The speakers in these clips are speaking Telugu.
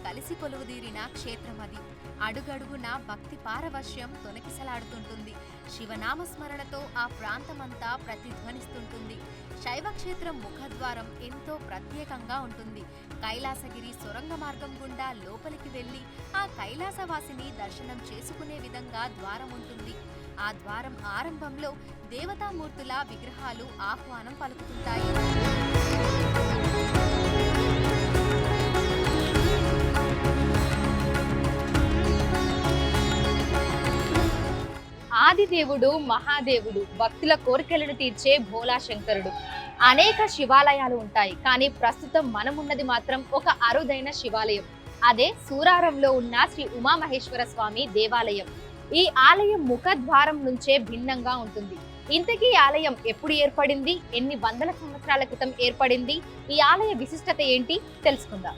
కలిసి కొలువుదీరిన క్షేత్రమది. అడుగడుగున భక్తి పారవశ్యం తొణకిసలాడుతుంటుంది. శివనామస్మరణతో ఆ ప్రాంతమంతా ప్రతిధ్వనిస్తుంటుంది. శైవక్షేత్రం ముఖద్వారం ఎంతో ప్రత్యేకంగా ఉంటుంది. కైలాసగిరి సొరంగ మార్గం గుండా లోపలికి వెళ్లి ఆ కైలాసవాసిని దర్శనం చేసుకునే విధంగా ద్వారం ఉంటుంది. ఆ ద్వారం ఆరంభంలో దేవతామూర్తుల విగ్రహాలు ఆహ్వానం పలుకుతుంటాయి. ఆదిదేవుడు, మహాదేవుడు, భక్తుల కోరికలను తీర్చే భోలా శంకరుడు. అనేక శివాలయాలు ఉంటాయి, కానీ ప్రస్తుతం మనమున్నది మాత్రం ఒక అరుదైన శివాలయం. అదే సూరారంలో ఉన్న శ్రీ ఉమామహేశ్వర స్వామి దేవాలయం. ఈ ఆలయం ముఖద్వారం నుంచే భిన్నంగా ఉంటుంది. ఇంతకీ ఆలయం ఎప్పుడు ఏర్పడింది, ఎన్ని వందల సంవత్సరాల క్రితం ఏర్పడింది, ఈ ఆలయ విశిష్టత ఏంటి తెలుసుకుందాం.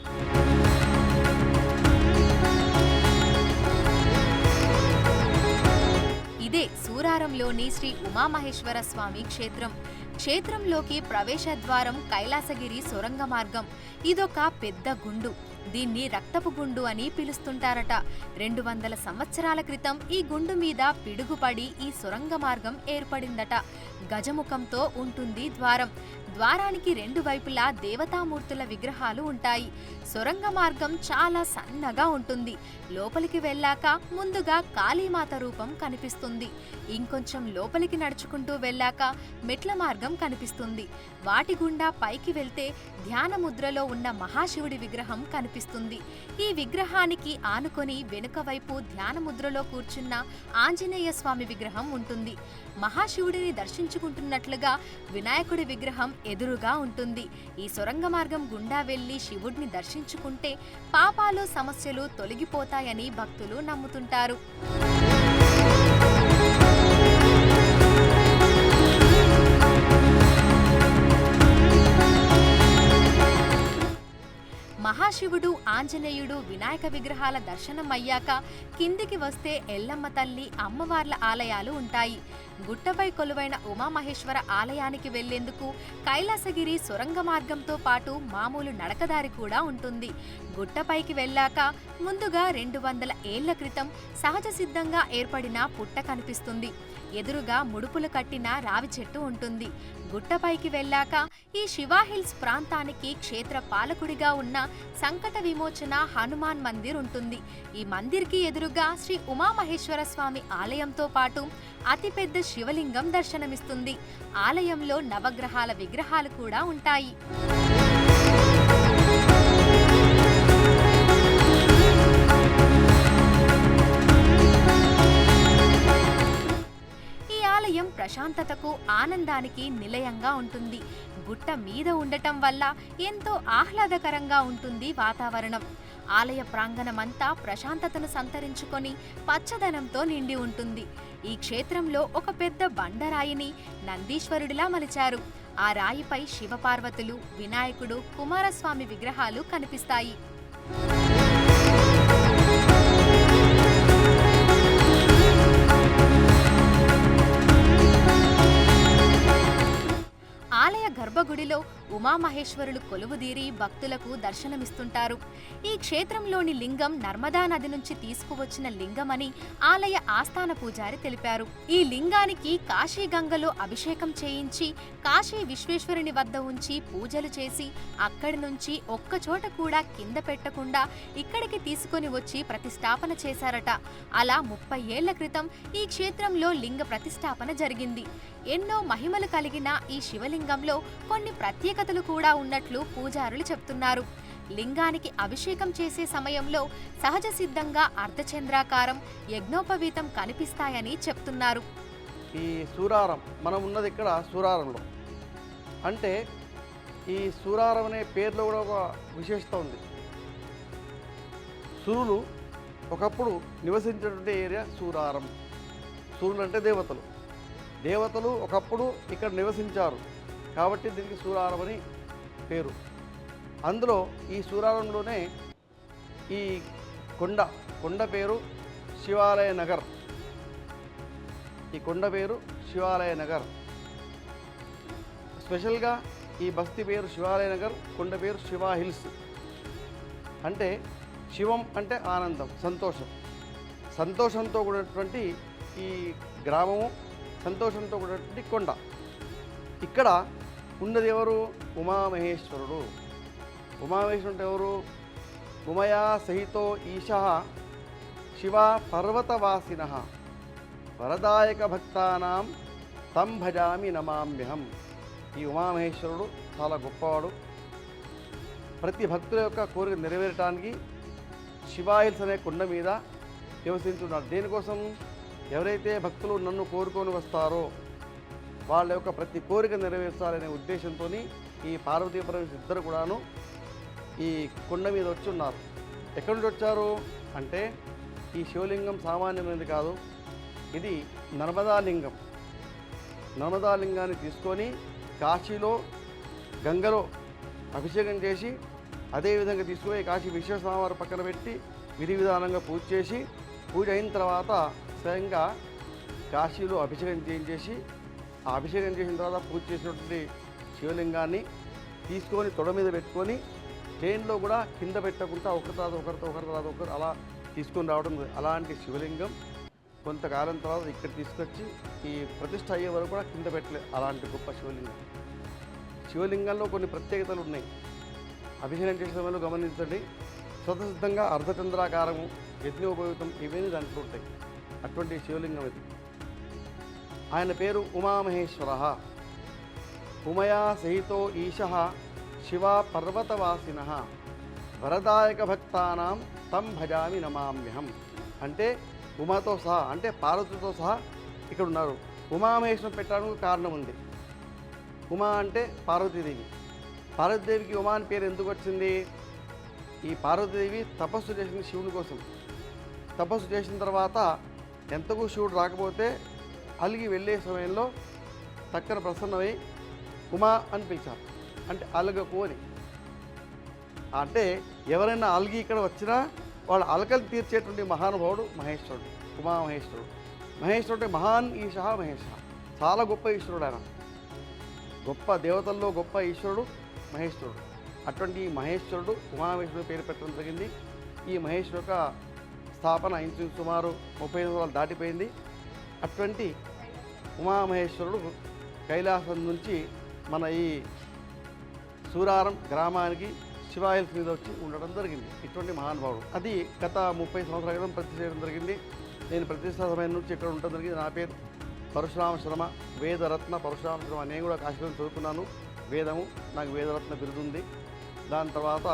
ఇదే సూరారంలోని శ్రీ ఉమామహేశ్వర స్వామి క్షేత్రం. క్షేత్రంలోకి ప్రవేశద్వారం కైలాసగిరి సొరంగ మార్గం. ఇదొక పెద్ద గుండు. దీన్ని రక్తపు గుండు అని పిలుస్తుంటారట. 200 సంవత్సరాల క్రితం ఈ గుండు మీద పిడుగుపడి ఈ సొరంగ మార్గం ఏర్పడిందట. గజముఖంతో ఉంటుంది ద్వారం. ద్వారానికి 2 వైపులా దేవతామూర్తుల విగ్రహాలు ఉంటాయి. సొరంగ మార్గం చాలా సన్నగా ఉంటుంది. లోపలికి వెళ్ళాక ముందుగా కాళీమాత రూపం కనిపిస్తుంది. ఇంకొంచెం లోపలికి నడుచుకుంటూ వెళ్ళాక మెట్ల మార్గం కనిపిస్తుంది. వాటి గుండా పైకి వెళ్తే ధ్యాన ముద్రలో ఉన్న మహాశివుడి విగ్రహం కనిపిస్తుంది. ఈ విగ్రహానికి ఆనుకొని వెనుక వైపు ధ్యాన ముద్రలో కూర్చున్న ఆంజనేయ స్వామి విగ్రహం ఉంటుంది. మహాశివుడిని దర్శించుకుంటున్నట్లుగా వినాయకుడి విగ్రహం ఎదురుగా ఉంటుంది. ఈ సొరంగ మార్గం గుండా వెళ్లి శివుడిని దర్శించుకుంటే పాపాలు, సమస్యలు తొలగిపోతాయని భక్తులు నమ్ముతుంటారు. మహాశివుడు, ఆంజనేయుడు, వినాయక విగ్రహాల దర్శనం అయ్యాక కిందికి వస్తే ఎల్లమ్మ తల్లి, అమ్మవార్ల ఆలయాలు ఉంటాయి. గుట్టపై కొలువైన ఉమామహేశ్వర ఆలయానికి వెళ్లేందుకు కైలాసగిరి సొరంగ మార్గంతో పాటు మామూలు నడకదారి కూడా ఉంటుంది. గుట్టపైకి వెళ్ళాక ముందుగా 200 ఏళ్ల క్రితం సహజ సిద్ధంగా ఏర్పడిన పుట్ట కనిపిస్తుంది. ఎదురుగా ముడుపులు కట్టిన రావి చెట్టు ఉంటుంది. గుట్టపైకి వెళ్ళాక ఈ శివాహిల్స్ ప్రాంతానికి క్షేత్ర పాలకుడిగా ఉన్న సంకట విమోచన హనుమాన్ మందిర్ ఉంటుంది. ఈ మందిర్కి ఎదురుగా శ్రీ ఉమామహేశ్వర స్వామి ఆలయంతో పాటు అతిపెద్ద శివలింగం దర్శనమిస్తుంది. ఆలయంలో నవగ్రహాల విగ్రహాలు కూడా ఉంటాయి. ఆలయం ప్రశాంతతకు, ఆనందానికి నిలయంగా ఉంటుంది. గుట్ట మీద ఉండటం వల్ల ఎంతో ఆహ్లాదకరంగా ఉంటుంది వాతావరణం. ఆలయ ప్రాంగణమంతా ప్రశాంతతను సంతరించుకొని పచ్చదనంతో నిండి ఉంటుంది. ఈ క్షేత్రంలో ఒక పెద్ద బండరాయిని నందీశ్వరుడిలా మలిచారు. ఆ రాయిపై శివపార్వతులు, వినాయకుడు, కుమారస్వామి విగ్రహాలు కనిపిస్తాయి. ఆలయ గర్భగుడిలో ఉమామహేశ్వరులు కొలువుదీరి భక్తులకు దర్శనమిస్తుంటారు. ఈ క్షేత్రంలోని లింగం నర్మదా నది నుంచి తీసుకువచ్చిన లింగమని ఆలయ ఆస్థాన పూజారి తెలిపారు. ఈ లింగానికి కాశీ గంగలో అభిషేకం చేయించి కాశీ విశ్వేశ్వరుని వద్ద ఉంచి పూజలు చేసి అక్కడి నుంచి ఒక్కచోట కూడా కింద పెట్టకుండా ఇక్కడికి తీసుకొని వచ్చి ప్రతిష్టాపన చేశారట. అలా 30 ఏళ్ల క్రితం ఈ క్షేత్రంలో లింగ ప్రతిష్టాపన జరిగింది. ఎన్నో మహిమలు కలిగిన ఈ శివలింగంలో కొన్ని ప్రత్యేకతలు కూడా ఉన్నట్లు పూజారులు చెప్తున్నారు. లింగానికి అభిషేకం చేసే సమయంలో సహజ సిద్ధంగా అర్ధచంద్రాకారం, యజ్ఞోపవీతం కనిపిస్తాయని చెప్తున్నారు. ఈ సూరారం మనం ఉన్నది ఇక్కడ సూరారంలో. అంటే ఈ సూరారం అనే పేరులో కూడా ఒక విశేషత ఉంది. సురులు ఒకప్పుడు నివసించినటువంటి ఏరియా సూరారం. సురులు అంటే దేవతలు. దేవతలు ఒకప్పుడు ఇక్కడ నివసించారు కాబట్టి దీనికి సూరారం అని పేరు. అందులో ఈ సూరారంలోనే ఈ కొండ పేరు శివాలయ నగర్. ఈ కొండ పేరు శివాలయ నగర్. స్పెషల్గా ఈ బస్తీ పేరు శివాలయ నగర్, కొండ పేరు శివా హిల్స్. అంటే శివం అంటే ఆనందం, సంతోషం. సంతోషంతో కూడినటువంటి ఈ గ్రామము, సంతోషంతో కూడినటువంటి కొండ. ఇక్కడ ఉన్నది ఎవరు? ఉమామహేశ్వరుడు. ఉమామహేశ్వరుడు అంటే ఎవరు? ఉమయా సహితో ఈశః శివ పర్వతవాసినః వరదాయక భక్తానాం తం భజామి నమామ్యహం. ఈ ఉమామహేశ్వరుడు చాలా గొప్పవాడు. ప్రతి భక్తుల యొక్క కోరిక నెరవేరటానికి శివాయిల్స్ అనే కొండ మీద నివసించున్నాడు. దేనికోసం? ఎవరైతే భక్తులు నన్ను కోరుకొని వస్తారో వాళ్ళ యొక్క ప్రతి కోరిక నెరవేర్చాలనే ఉద్దేశంతో ఈ పార్వతీ పరమేశ్వరుడు ఇద్దరు కూడాను ఈ కొండ మీద వచ్చి ఉన్నారు. ఎక్కడి నుంచి వచ్చారు అంటే ఈ శివలింగం సామాన్యమైనది కాదు. ఇది నర్మదా లింగం. నర్మదా లింగాన్ని తీసుకొని కాశీలో గంగలో అభిషేకం చేసి అదేవిధంగా తీసుకుపోయి కాశీ విశ్వస్వామివారి పక్కన పెట్టి విధి విధానంగా పూజ చేసి, పూజ అయిన తర్వాత స్వయంగా కాశీలో అభిషేకం చేయించేసి, ఆ అభిషేకం చేసిన తర్వాత పూజ చేసినటువంటి శివలింగాన్ని తీసుకొని తొడ మీద పెట్టుకొని ట్రైన్లో కూడా కింద పెట్టకుండా ఒకరి తర్వాత ఒకరు అలా తీసుకొని రావడం. అలాంటి శివలింగం కొంతకాలం తర్వాత ఇక్కడ తీసుకొచ్చి ఈ ప్రతిష్ఠ అయ్యే వరకు కూడా కింద పెట్టలేదు. అలాంటి గొప్ప శివలింగం. శివలింగంలో కొన్ని ప్రత్యేకతలు ఉన్నాయి. అభిషేకం చేసే సమయంలో గమనించండి, స్వతసిద్ధంగా అర్ధచంద్రాకారము, యజ్ఞోపయుతం ఇవన్నీ దాంట్లో ఉంటాయి. అటువంటి శివలింగం ఇది. ఆయన పేరు ఉమామహేశ్వర. ఉమయా సహితో ఈశః శివ పర్వతవాసినః వరదాయక భక్తానాం తం భజామి నమామ్యహం. అంటే ఉమాతో సహా, అంటే పార్వతితో సహా ఇక్కడ ఉన్నారు. ఉమామహేశ్వరం పెట్టడానికి కారణం ఉంది. ఉమా అంటే పార్వతీదేవి. పార్వతీదేవికి ఉమా అని పేరు ఎందుకు వచ్చింది? ఈ పార్వతీదేవి తపస్సు చేసింది శివుని కోసం. తపస్సు చేసిన తర్వాత ఎంతకు శివుడు రాకపోతే అలిగి వెళ్ళే సమయంలో చక్కన ప్రసన్నమై ఉమా అని పిలిచారు. అంటే అలగకు అని. అంటే ఎవరైనా అలిగి ఇక్కడ వచ్చినా వాళ్ళ అలకలు తీర్చేటువంటి మహానుభావుడు మహేశ్వరుడు, ఉమామహేశ్వరుడు. మహేశ్వరుడు అంటే మహాన్ ఈశః మహేశ, చాలా గొప్ప ఈశ్వరుడు ఆయన. గొప్ప దేవతల్లో గొప్ప ఈశ్వరుడు మహేశ్వరుడు. అటువంటి మహేశ్వరుడు ఉమామహేశ్వరుడు పేరు పెట్టడం జరిగింది. ఈ మహేశ్వరు యొక్క స్థాపన ఇంచుమించు సుమారు 35 సంవత్సరాలు దాటిపోయింది. అటువంటి ఉమామహేశ్వరుడు కైలాసం నుంచి మన ఈ సూరారం గ్రామానికి శివాయిల్స్ మీద వచ్చి ఉండడం జరిగింది. ఇటువంటి మహానుభావుడు. అది గత 30 సంవత్సరాల క్రితం ప్రతిష్ఠ చేయడం జరిగింది. నేను ప్రతిష్ఠా సమయం నుంచి ఇక్కడ ఉండడం జరిగింది. నా పేరు పరశురామ శర్మ, వేదరత్న పరశురామ శర్మ. నేను కూడా కాశీలో చదువుకున్నాను వేదము, నాకు వేదరత్న బిరుదుంది. దాని తర్వాత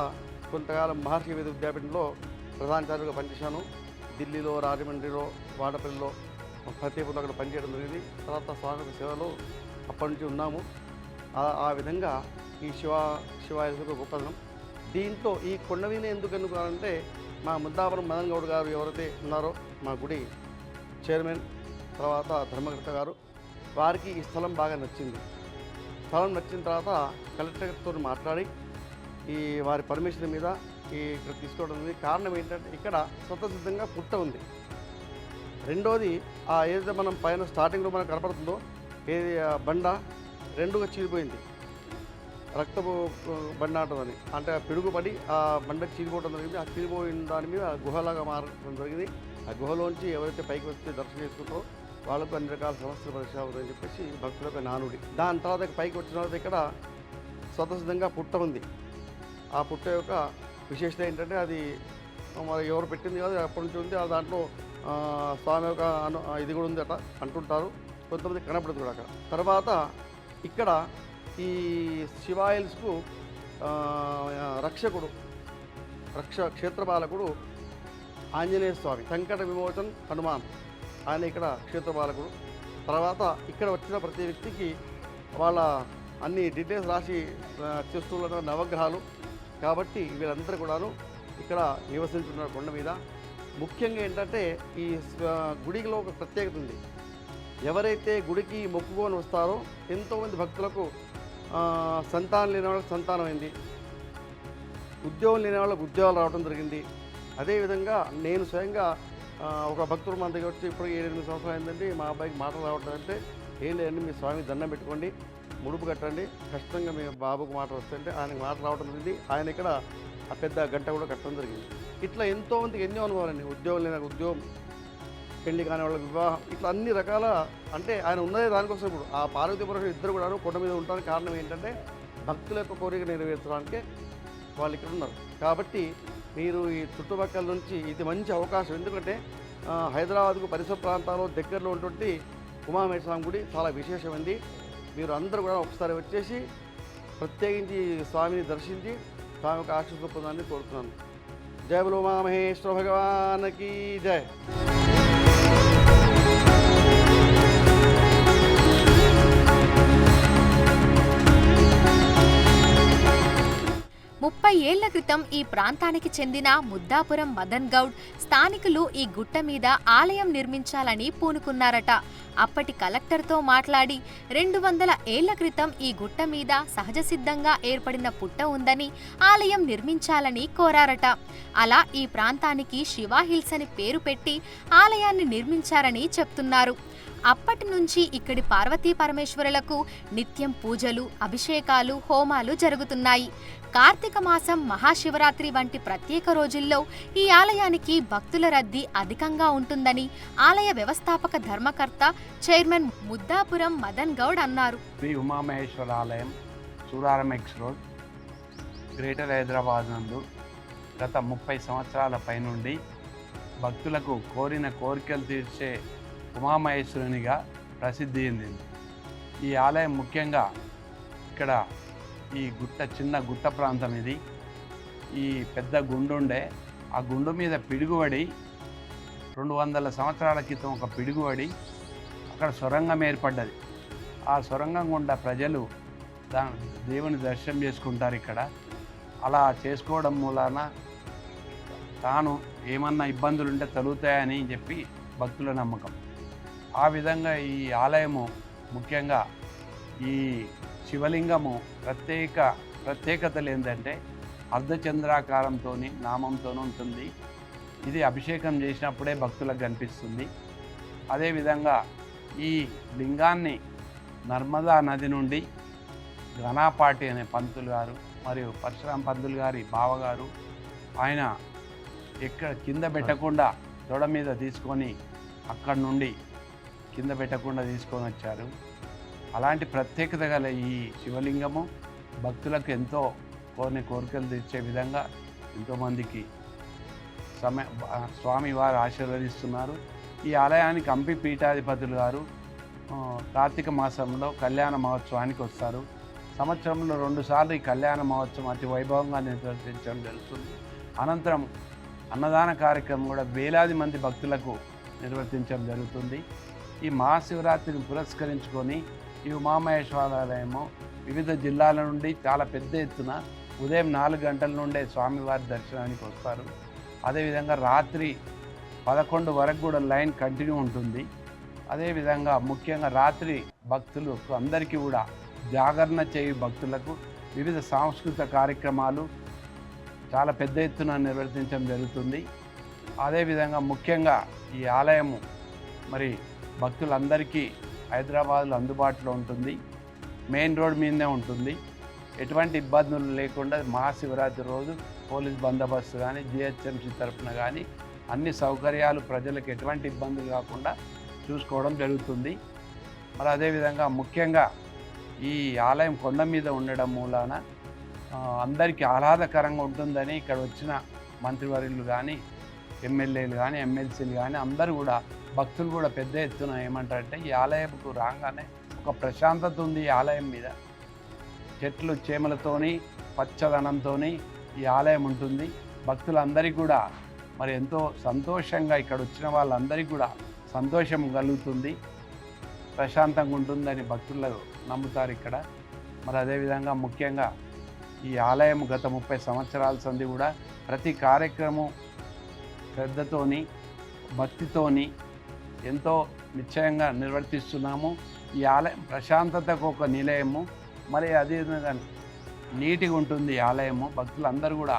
కొంతకాలం మహర్షి వేద విద్యాపీఠంలో ప్రధానాచార్యులుగా పనిచేశాను. ఢిల్లీలో, రాజమండ్రిలో, వాడపల్లిలో, ఫతేపూర్లో అక్కడ పనిచేయడం జరిగింది. తర్వాత స్వామి సేవలో అప్పటి నుంచి ఉన్నాము. ఆ విధంగా ఈ శివాలయ గొప్పదనం. దీంట్లో ఈ కొండ మీద ఎందుకు అనుకున్నారంటే మా ముద్దాపురం మదన్ గౌడ్ గారు ఎవరైతే ఉన్నారో మా గుడి చైర్మన్, తర్వాత ధర్మకర్త గారు, వారికి ఈ స్థలం బాగా నచ్చింది. స్థలం నచ్చిన తర్వాత కలెక్టర్తో మాట్లాడి ఈ వారి పర్మిషన్ మీద ఇక్కడ తీసుకోవడం ఉంది. కారణం ఏంటంటే ఇక్కడ స్వతసిద్ధంగా పుట్ట ఉంది. రెండోది ఏదైతే మనం పైన స్టార్టింగ్లో మనకు కనపడుతుందో ఏది బండ రెండుగా చీలిపోయింది. రక్తపు బండ అంటుందని, అంటే పిడుగుపడి ఆ బండకు చీలిపోవడం జరిగింది. ఆ చీలిపోయిన దాని మీద గుహలాగా మారడం జరిగింది. ఆ గుహలోంచి ఎవరైతే పైకి వచ్చి దర్శనం చేసుకుంటారో వాళ్ళకు అన్ని రకాల సమస్యలు పరిష్కారం అవుతాయని చెప్పేసి భక్తులకు నానుడి. దాని తర్వాత పైకి వచ్చిన తర్వాత ఇక్కడ స్వతసిద్ధంగా పుట్ట ఉంది. ఆ పుట్ట యొక్క విశేషత ఏంటంటే అది మరి ఎవరు పెట్టింది కాదు, అప్పటి నుంచి ఉంది. దాంట్లో స్వామి యొక్క ఇది కూడా ఉంది అట అంటుంటారు. కొంతమంది కనపడదు కూడా అక్కడ. తర్వాత ఇక్కడ ఈ శివాయిల్స్కు రక్షకుడు, క్షేత్రపాలకుడు ఆంజనేయ స్వామి, సంకట విమోచన్ హనుమాన్, ఆయన ఇక్కడ క్షేత్రపాలకుడు. తర్వాత ఇక్కడ వచ్చిన ప్రతి వ్యక్తికి వాళ్ళ అన్ని డీటెయిల్స్ రాసి చేస్తున్న నవగ్రహాలు. కాబట్టి వీళ్ళందరూ కూడాను ఇక్కడ నివసించున్నారు కొండ మీద. ముఖ్యంగా ఏంటంటే ఈ గుడిలో ఒక ప్రత్యేకత ఉంది. ఎవరైతే గుడికి మొక్కుకొని వస్తారో ఎంతోమంది భక్తులకు సంతానం లేని వాళ్ళకి సంతానం అయింది, ఉద్యోగం లేని వాళ్ళకి ఉద్యోగాలు రావడం జరిగింది. అదేవిధంగా నేను స్వయంగా ఒక భక్తుడు మన దగ్గర వచ్చి ఇప్పుడు 7-8 సంవత్సరాలు అయిందండి, మా అబ్బాయికి మాటలు రావటం అంటే ఏం లేదండి, మీ స్వామి దండం పెట్టుకోండి, ముడుపు కట్టండి, ఖచ్చితంగా మీ బాబుకు మాట వస్తుంటే ఆయనకి మాట రావడం జరిగింది. ఆయన ఇక్కడ ఆ పెద్ద గంట కూడా కట్టడం జరిగింది. ఇట్లా ఎంతోమందికి ఎన్నో అనుభవాలండి. ఉద్యోగం లేని ఉద్యోగం, పెళ్లి కాని వాళ్ళ వివాహం, ఇట్లా అన్ని రకాల, అంటే ఆయన ఉన్నదే దానికోసం. ఇప్పుడు ఆ పార్వతీ పరమేశ్వరుడు ఇద్దరు కూడా కొండ మీద ఉండడానికి కారణం ఏంటంటే భక్తుల యొక్క కోరిక నెరవేర్చడానికే వాళ్ళు ఇక్కడ ఉన్నారు. కాబట్టి మీరు ఈ చుట్టుపక్కల నుంచి ఇది మంచి అవకాశం. ఎందుకంటే హైదరాబాద్కు పరిసర ప్రాంతాల్లో దగ్గరలో ఉన్నటువంటి ఉమామహేశ్వరం గుడి చాలా విశేషమైంది. మీరు అందరూ కూడా ఒకసారి వచ్చేసి ప్రత్యేకించి స్వామిని దర్శించి స్వామి యొక్క ఆశీస్సులు పొందాలని కోరుతున్నాను. జయ బలో ఉమామహేశ్వర భగవానికి జయ. 30 ఏళ్ల క్రితం ఈ ప్రాంతానికి చెందిన ముద్దాపురం మదన్ గౌడ్ స్థానికులు ఈ గుట్ట మీద ఆలయం నిర్మించాలని పూనుకున్నారట. అప్పటి కలెక్టర్తో మాట్లాడి 200 ఏళ్ల క్రితం ఈ గుట్ట మీద సహజ సిద్ధంగా ఏర్పడిన పుట్ట ఉందని ఆలయం నిర్మించాలని కోరారట. అలా ఈ ప్రాంతానికి శివా హిల్స్ అని పేరు పెట్టి ఆలయాన్ని నిర్మించారని చెప్తున్నారు. అప్పటి నుంచి ఇక్కడి పార్వతీ పరమేశ్వరులకు నిత్యం పూజలు, అభిషేకాలు, హోమాలు జరుగుతున్నాయి. కార్తీక మాసం, మహాశివరాత్రి వంటి ప్రత్యేక రోజుల్లో ఈ ఆలయానికి భక్తుల రద్దీ అధికంగా ఉంటుందని ఆలయ వ్యవస్థాపక ధర్మకర్త చైర్మన్ ముద్దాపురం మదన్ గౌడ్ అన్నారు. శ్రీ ఉమామహేశ్వర ఆలయం, Suraram X road, greater Hyderabad నందు గత 30 సంవత్సరాల పైనుండి భక్తులకు కోరిన కోరికలు తీర్చే ఉమామహేశ్వరునిగా ప్రసిద్ధి చెందింది. ఈ ఆలయం ముఖ్యంగా ఇక్కడ ఈ చిన్న గుట్ట ప్రాంతం ఇది. ఈ పెద్ద గుండు ఉండే, ఆ గుండు మీద పిడుగుబడి 200 సంవత్సరాల క్రితం ఒక పిడుగుబడి అక్కడ సొరంగం ఏర్పడ్డది. ఆ సొరంగం గుండా ప్రజలు దేవుని దర్శనం చేసుకుంటారు ఇక్కడ. అలా చేసుకోవడం మూలాన తాను ఏమన్నా ఇబ్బందులు ఉంటే తొలుగుతాయని చెప్పి భక్తుల నమ్మకం. ఆ విధంగా ఈ ఆలయము ముఖ్యంగా ఈ శివలింగము ప్రత్యేకతలు ఏంటంటే అర్ధచంద్రాకారంతో నామంతో ఉంటుంది. ఇది అభిషేకం చేసినప్పుడే భక్తులకు కనిపిస్తుంది. అదేవిధంగా ఈ లింగాన్ని నర్మదా నది నుండి ఘనాపాటి అనే పంతులు గారు మరియు పరశురాం పంతులు గారి బావగారు ఆయన ఎక్కడ కింద పెట్టకుండా తొడ మీద తీసుకొని అక్కడి నుండి కింద పెట్టకుండా తీసుకొని వచ్చారు. అలాంటి ప్రత్యేకత గల ఈ శివలింగము భక్తులకు ఎంతో కోరికలు తీర్చే విధంగా ఎంతోమందికి స్వామివారు ఆశీర్వదిస్తున్నారు. ఈ ఆలయానికి హంపి పీఠాధిపతులు గారు కార్తీక మాసంలో కళ్యాణ మహోత్సవానికి వస్తారు. సంవత్సరంలో 2 సార్లు ఈ కళ్యాణ మహోత్సవం అతి వైభవంగా నిర్వర్తించడం జరుగుతుంది. అనంతరం అన్నదాన కార్యక్రమం కూడా వేలాది మంది భక్తులకు నిర్వర్తించడం జరుగుతుంది. ఈ మహాశివరాత్రిని పురస్కరించుకొని ఈ ఉమామహేశ్వరాలయము వివిధ జిల్లాల నుండి చాలా పెద్ద ఎత్తున ఉదయం 4 గంటల నుండే స్వామివారి దర్శనానికి వస్తారు. అదేవిధంగా రాత్రి 11 వరకు కూడా లైన్ కంటిన్యూ ఉంటుంది. అదేవిధంగా ముఖ్యంగా రాత్రి భక్తులు అందరికీ కూడా జాగరణ చేయు భక్తులకు వివిధ సాంస్కృతిక కార్యక్రమాలు చాలా పెద్ద ఎత్తున నిర్వర్తించడం జరుగుతుంది. అదేవిధంగా ముఖ్యంగా ఈ ఆలయము మరి భక్తులందరికీ హైదరాబాద్లో అందుబాటులో ఉంటుంది. మెయిన్ రోడ్ మీదనే ఉంటుంది. ఎటువంటి ఇబ్బందులు లేకుండా మహాశివరాత్రి రోజు పోలీస్ బందోబస్తు కానీ జిహెచ్ఎంసీ తరఫున కానీ అన్ని సౌకర్యాలు ప్రజలకు ఎటువంటి ఇబ్బందులు కాకుండా చూసుకోవడం జరుగుతుంది. మరి అదేవిధంగా ముఖ్యంగా ఈ ఆలయం కొండ మీద ఉండడం మూలాన అందరికీ ఆహ్లాదకరంగా ఉంటుందని ఇక్కడ వచ్చిన మంత్రివర్యులు కానీ, ఎమ్మెల్యేలు కానీ, ఎమ్మెల్సీలు కానీ అందరూ కూడా భక్తులు కూడా పెద్ద ఎత్తున ఏమంటారంటే ఈ ఆలయంకు రాగానే ఒక ప్రశాంతత ఉంది. ఈ ఆలయం మీద చెట్లు చేమలతోని పచ్చదనంతో ఈ ఆలయం ఉంటుంది. భక్తులందరికీ కూడా మరి ఎంతో సంతోషంగా ఇక్కడ వచ్చిన వాళ్ళందరికీ కూడా సంతోషం కలుగుతుంది, ప్రశాంతంగా ఉంటుందని భక్తులు నమ్ముతారు ఇక్కడ. మరి అదేవిధంగా ముఖ్యంగా ఈ ఆలయం గత 30 సంవత్సరాల సంది కూడా ప్రతి కార్యక్రమం శ్రద్ధతోని భక్తితోని ఎంతో నిశ్చయంగా నిర్వర్తిస్తున్నాము. ఈ ఆలయం ప్రశాంతతకు ఒక నిలయము, మరి అదేవిధంగా నీటిగా ఉంటుంది ఈ ఆలయము. భక్తులందరూ కూడా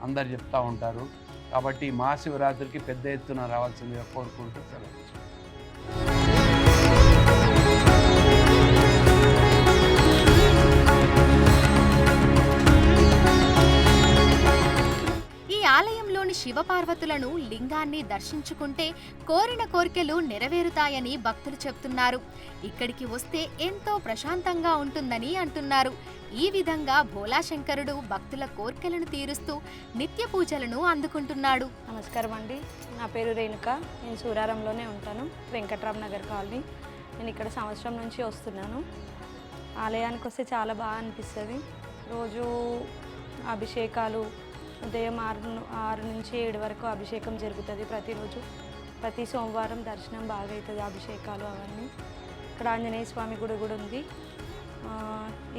అందరు చెప్తూ ఉంటారు. కాబట్టి మహాశివరాత్రికి పెద్ద ఎత్తున రావాల్సిందిగా కోరుకుంటూ సెలవు. ఆలయంలోని శివపార్వతులను లింగాన్ని దర్శించుకుంటే కోరిన కోరికలు నెరవేరుతాయని భక్తులు చెప్తున్నారు. ఇక్కడికి వస్తే ఎంతో ప్రశాంతంగా ఉంటుందని అంటున్నారు. ఈ విధంగా భోలాశంకరుడు భక్తుల కోరికలను తీరుస్తూ నిత్య పూజలను అందుకుంటున్నాడు. నమస్కారం అండి, నా పేరు రేణుక. నేను సూరారంలోనే ఉంటాను, వెంకట్రామ్ నగర్ కాలనీ. నేను ఇక్కడ సంవత్సరం నుంచి వస్తున్నాను. ఆలయానికి వస్తే చాలా బాగా అనిపిస్తుంది. రోజు అభిషేకాలు ఉదయం 6 నుంచి 7 వరకు అభిషేకం జరుగుతుంది ప్రతిరోజు. ప్రతి సోమవారం దర్శనం బాగా అవుతుంది, అభిషేకాలు అవన్నీ. ఇక్కడ ఆంజనేయ స్వామి గుడి కూడా ఉంది.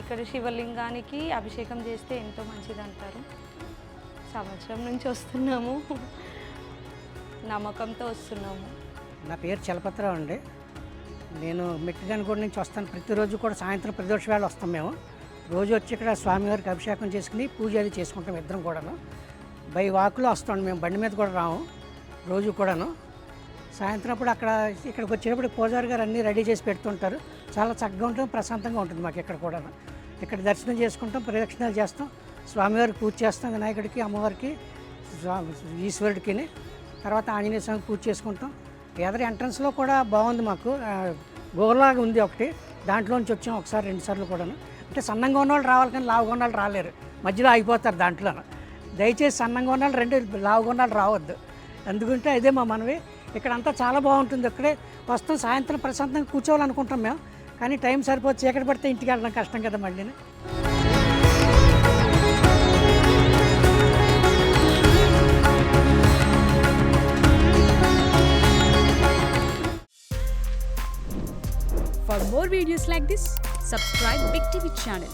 ఇక్కడ శివలింగానికి అభిషేకం చేస్తే ఎంతో మంచిది అంటారు. సంవత్సరం నుంచి వస్తున్నాము, నమ్మకంతో వస్తున్నాము. నా పేరు చలపతిరావు అండి. నేను మెట్టిగనగూడ నుంచి వస్తాను. ప్రతిరోజు కూడా సాయంత్రం ప్రదోష వేళ వస్తాం మేము. రోజు వచ్చి ఇక్కడ స్వామివారికి అభిషేకం చేసుకుని పూజ అది చేసుకుంటాం ఇద్దరం కూడాను. బై వాకులో వస్తాం, మేము బండి మీద కూడా రాము రోజు కూడాను. సాయంత్రం అప్పుడు ఇక్కడికి వచ్చేటప్పుడు పూజారి గారు అన్నీ రెడీ చేసి పెడుతుంటారు. చాలా చక్కగా ఉంటుంది, ప్రశాంతంగా ఉంటుంది మాకు ఇక్కడ కూడా. ఇక్కడ దర్శనం చేసుకుంటాం, ప్రదక్షిణాలు చేస్తాం, స్వామివారికి పూజ చేస్తాం, వినాయకుడికి, అమ్మవారికి, ఈశ్వరుడికి. తర్వాత ఆంజనేయ స్వామికి పూజ చేసుకుంటాం. ఎదరి ఎంట్రన్స్లో కూడా బాగుంది, మాకు గోలాగా ఉంది ఒకటి, దాంట్లోంచి వచ్చాం ఒకసారి 2 సార్లు కూడాను. అంటే సన్నంగా ఉన్నవాళ్ళు రావాలి కానీ లావుగా ఉన్నవాళ్ళు రాలేరు, మధ్యలో ఆగిపోతారు దాంట్లో. దయచేసి సన్నంగా ఉన్నవాళ్ళు 2, లావుగా ఉన్నవాళ్ళు రావద్దు. ఎందుకంటే అదే మా మనవి. ఇక్కడంతా చాలా బాగుంటుంది. ఇక్కడే వస్తాం, సాయంత్రం ప్రశాంతంగా కూర్చోవాలనుకుంటాం మేము, కానీ టైం సరిపోతే చీకటి పడితే ఇంటికి వెళ్ళడం కష్టం కదా మళ్ళీ. For more videos like this, subscribe Big TV channel.